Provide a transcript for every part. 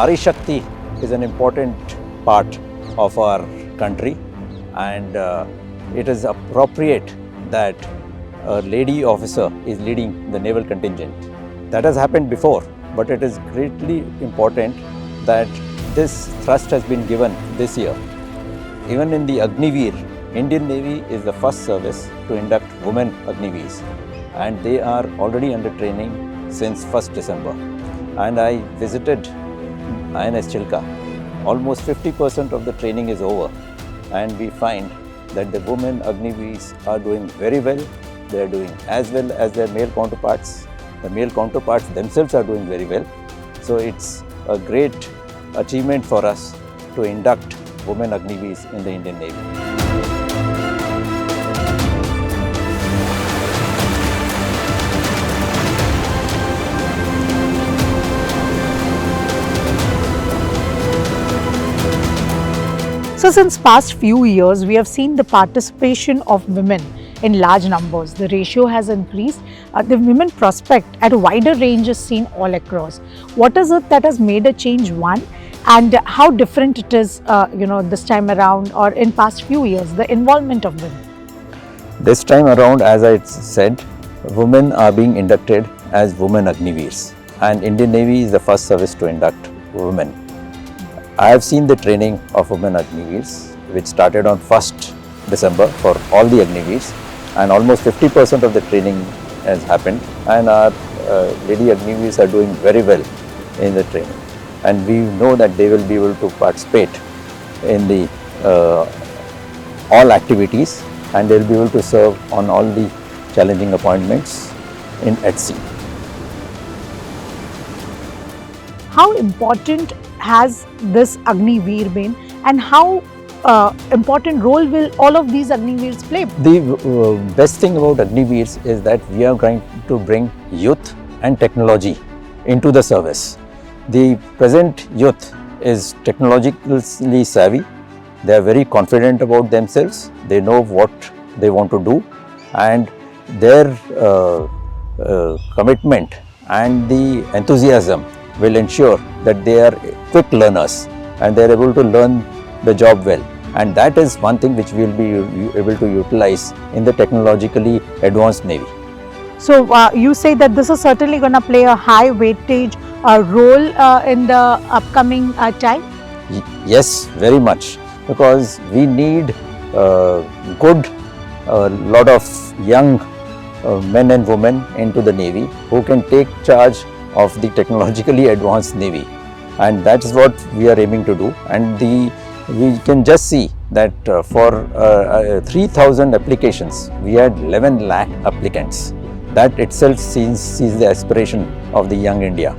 Nari Shakti is an important part of our country, and it is appropriate that a lady officer is leading the naval contingent. That has happened before, but it is greatly important that this thrust has been given this year. Even in the Agniveers, Indian Navy is the first service to induct women Agniveers, and they are already under training since 1st December. And I visited INS Chilka. Almost 50% of the training is over, and we find that the women Agniveers are doing very well. They are doing as well as their male counterparts. The male counterparts themselves are doing very well. So it's a great achievement for us to induct women Agniveers in the Indian Navy. So since past few years, we have seen the participation of women in large numbers. The ratio has increased. The women prospect at a wider range is seen all across. What is it that has made a change, one, and how different it is, this time around or in past few years, the involvement of women? This time around, as I said, women are being inducted as women Agniveers, and Indian Navy is the first service to induct women. I have seen the training of women Agniveers, which started on 1st December for all the Agniveers, and almost 50% of the training has happened, and our lady Agniveers are doing very well in the training, and we know that they will be able to participate in the all activities, and they will be able to serve on all the challenging appointments at sea. How important has this Agniveer been, and how important role will all of these Agniveers play? The best thing about Agniveers is that we are going to bring youth and technology into the service. The present youth is technologically savvy. They are very confident about themselves. They know what they want to do, and their commitment and the enthusiasm will ensure that they are quick learners and they are able to learn the job well. And that is one thing which we will be able to utilize in the technologically advanced Navy. So you say that this is certainly going to play a high weightage role in the upcoming time? Yes, very much, because we need lot of young men and women into the Navy who can take charge of the technologically advanced Navy, and that's what we are aiming to do. And we can just see that for 3,000 applications, we had 11 lakh applicants. That itself sees the aspiration of the young India,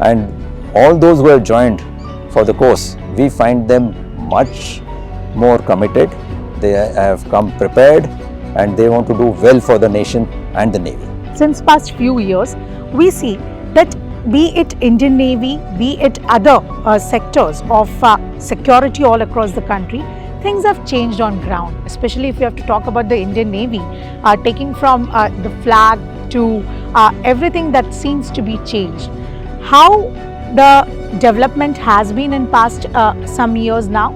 and all those who have joined for the course, we find them much more committed. They have come prepared, and they want to do well for the nation and the Navy. Since past few years, we see that be it Indian Navy, be it other sectors of security all across the country, things have changed on ground, especially if you have to talk about the Indian Navy, taking from the flag to everything that seems to be changed. How the development has been in past some years now,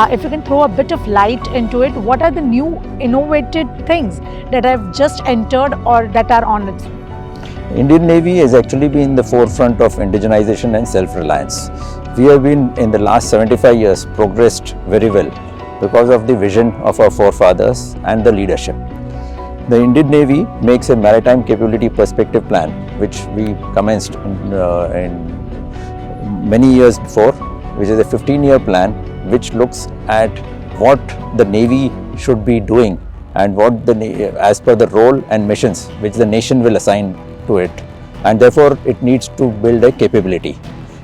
if you can throw a bit of light into it, what are the new innovative things that have just entered or that are on its way? Indian Navy has actually been in the forefront of indigenization and self-reliance. We have been in the last 75 years progressed very well because of the vision of our forefathers and the leadership. The Indian Navy makes a maritime capability perspective plan, which we commenced in many years before, which is a 15-year plan which looks at what the Navy should be doing and what as per the role and missions which the nation will assign to it, and therefore it needs to build a capability.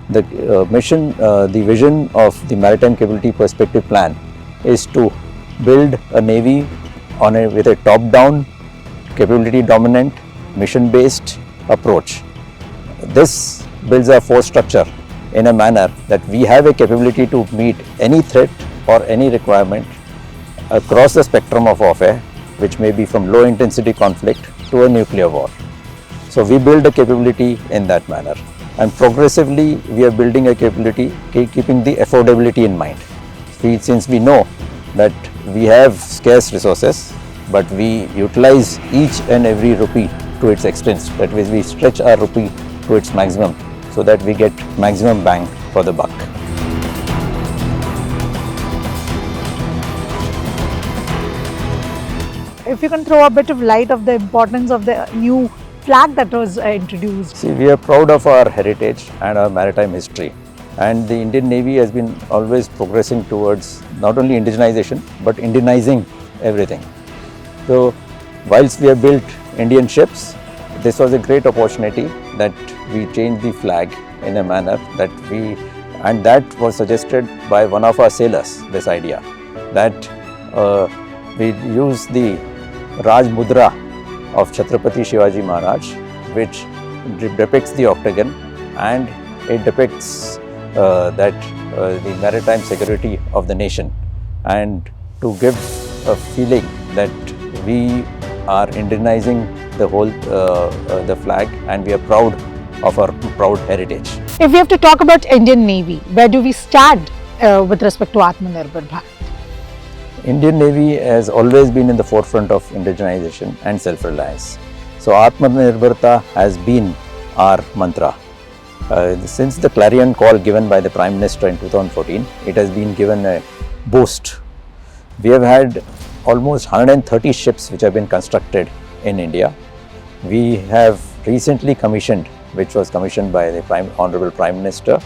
The the vision of the Maritime Capability Perspective Plan is to build a Navy with a top-down, capability-dominant, mission-based approach. This builds our force structure in a manner that we have a capability to meet any threat or any requirement across the spectrum of warfare, which may be from low-intensity conflict to a nuclear war. So we build a capability in that manner. and progressively we are building a capability keeping the affordability in mind. Since we know that we have scarce resources, but we utilize each and every rupee to its extent, that is, we stretch our rupee to its maximum so that we get maximum bang for the buck. If you can throw a bit of light of the importance of the new flag that was introduced. See, we are proud of our heritage and our maritime history, and the Indian Navy has been always progressing towards not only indigenization but Indianizing everything. So whilst we have built Indian ships, this was a great opportunity that we changed the flag in a manner that and that was suggested by one of our sailors, this idea that we use the Raj Mudra of Chhatrapati Shivaji Maharaj, which depicts the octagon, and it depicts the maritime security of the nation, and to give a feeling that we are Indianizing the whole the flag, and we are proud of our proud heritage. If we have to talk about Indian Navy, where do we stand with respect to AatmaNirbhar Bharat? Indian Navy has always been in the forefront of indigenization and self-reliance. So Atmanirbharta has been our mantra. Since the clarion call given by the Prime Minister in 2014, it has been given a boost. We have had almost 130 ships which have been constructed in India. We have recently commissioned, which was commissioned by the Honorable Prime Minister,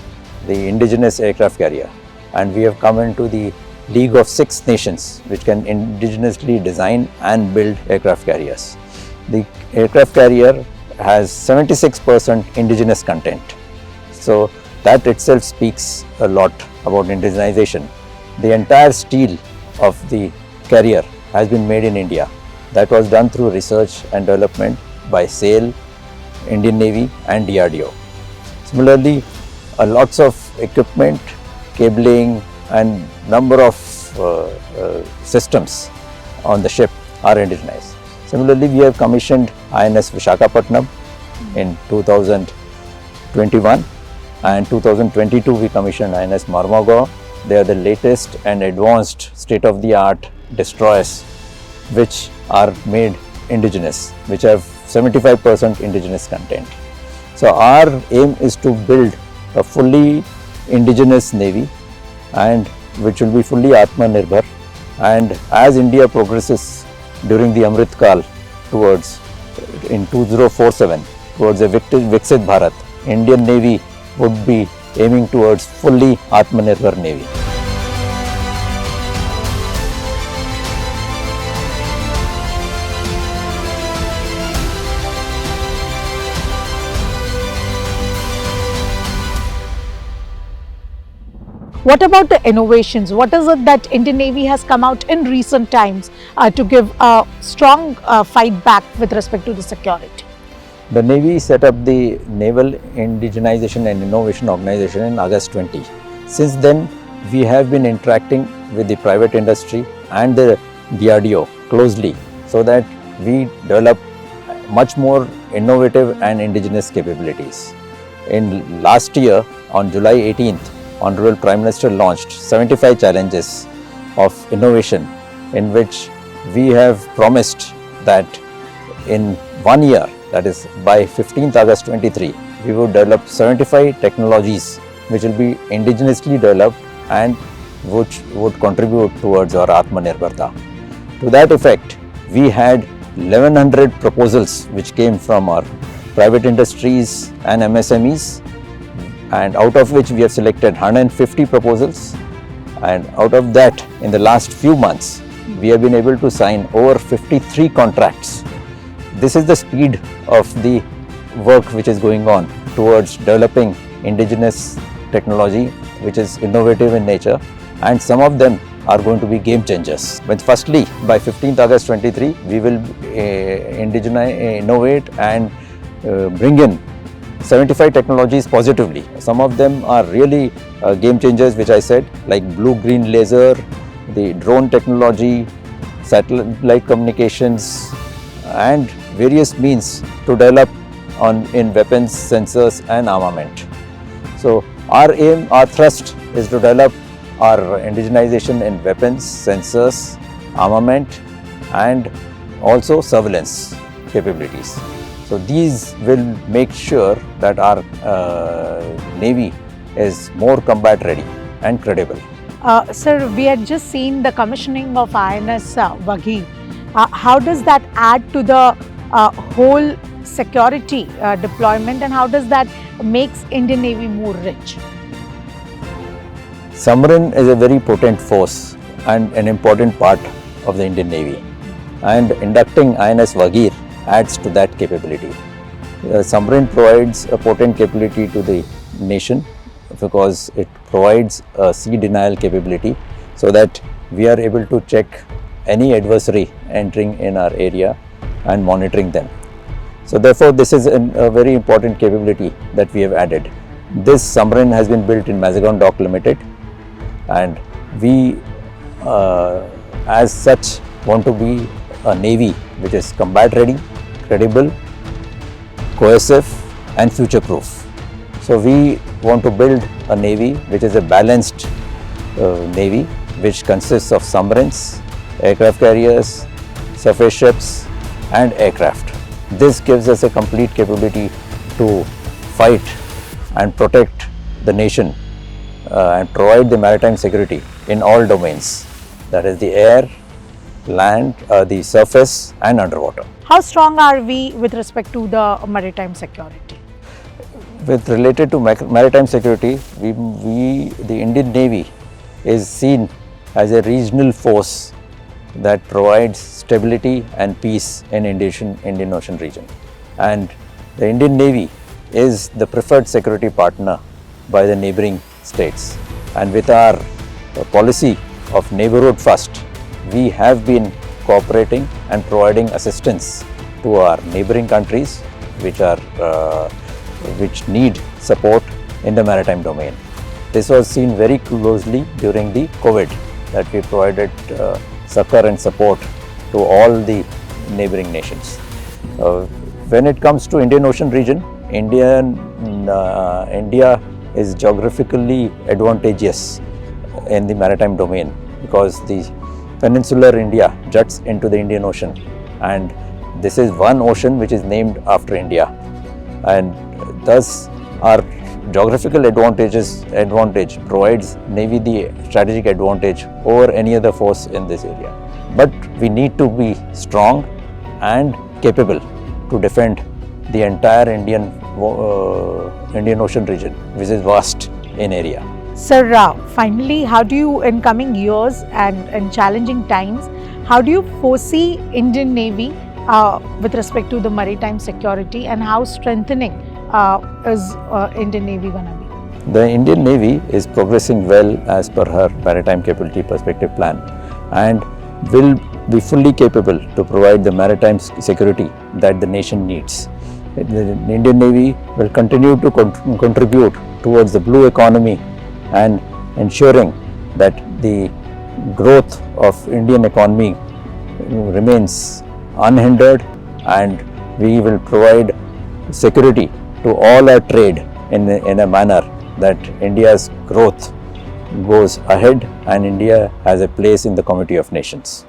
the indigenous aircraft carrier, and we have come into the League of 6 nations which can indigenously design and build aircraft carriers. The aircraft carrier has 76% indigenous content. So that itself speaks a lot about indigenization. The entire steel of the carrier has been made in India. That was done through research and development by SAIL, Indian Navy and DRDO. Similarly, lots of equipment, cabling and number of systems on the ship are indigenized. Similarly, we have commissioned INS Vishakhapatnam in 2021, and 2022 we commissioned INS Marmagaon. They are the latest and advanced state-of-the-art destroyers which are made indigenous, which have 75% indigenous content. So our aim is to build a fully indigenous navy, and which will be fully Atmanirbhar. And as India progresses during the Amrit Kal towards in 2047 towards a Viksit Bharat, Indian Navy would be aiming towards fully Atmanirbhar Navy. What about the innovations? What is it that Indian Navy has come out in recent times to give a strong fight back with respect to the security? The Navy set up the Naval Indigenization and Innovation Organization in August 20. Since then, we have been interacting with the private industry and the DRDO closely so that we develop much more innovative and indigenous capabilities. In last year, on July 18th, Honorable Prime Minister launched 75 challenges of innovation, in which we have promised that in 1 year, that is by 15th August 23, we would develop 75 technologies which will be indigenously developed and which would contribute towards our Atmanirbharta. To that effect, we had 1100 proposals which came from our private industries and MSMEs, and out of which we have selected 150 proposals, and out of that, in the last few months, we have been able to sign over 53 contracts. This is the speed of the work which is going on towards developing indigenous technology which is innovative in nature, and some of them are going to be game changers. But firstly, by 15th August 23, we will innovate and bring in 75 technologies positively. Some of them are really game changers, which I said, like blue-green laser, the drone technology, satellite communications, and various means to develop in weapons, sensors and armament. So our aim, our thrust is to develop our indigenization in weapons, sensors, armament and also surveillance capabilities. So these will make sure that our Navy is more combat ready and credible. Sir, we had just seen the commissioning of INS Ghormade. How does that add to the whole security deployment, and how does that makes Indian Navy more rich? Submarine is a very potent force and an important part of the Indian Navy, and inducting INS Ghormade adds to that capability. Submarine provides a potent capability to the nation because it provides a sea denial capability so that we are able to check any adversary entering in our area and monitoring them. So therefore this is a very important capability that we have added. This submarine has been built in Mazagon Dock Limited, and we as such want to be a navy which is combat ready, credible, cohesive and future proof. So we want to build a navy which is a balanced navy which consists of submarines, aircraft carriers, surface ships and aircraft. This gives us a complete capability to fight and protect the nation and provide the maritime security in all domains, that is the air, land, the surface and underwater. How strong are we with respect to the maritime security? With related to maritime security, the Indian Navy is seen as a regional force that provides stability and peace in Indian Ocean region. And the Indian Navy is the preferred security partner by the neighboring states. And with our policy of neighborhood first, we have been cooperating and providing assistance to our neighboring countries which need support in the maritime domain. This was seen very closely during the COVID, that we provided succor and support to all the neighboring nations. When it comes to Indian Ocean region, India is geographically advantageous in the maritime domain because the peninsular India juts into the Indian Ocean, and this is one ocean which is named after India, and thus our geographical advantage provides Navy the strategic advantage over any other force in this area. But we need to be strong and capable to defend the entire Indian Ocean region, which is vast in area. Sir, finally, how do you, in coming years and in challenging times, how do you foresee Indian Navy with respect to the maritime security, and how strengthening is Indian Navy going to be? The Indian Navy is progressing well as per her maritime capability perspective plan and will be fully capable to provide the maritime security that the nation needs. The Indian Navy will continue to contribute towards the blue economy and ensuring that the growth of Indian economy remains unhindered, and we will provide security to all our trade in a manner that India's growth goes ahead and India has a place in the community of nations.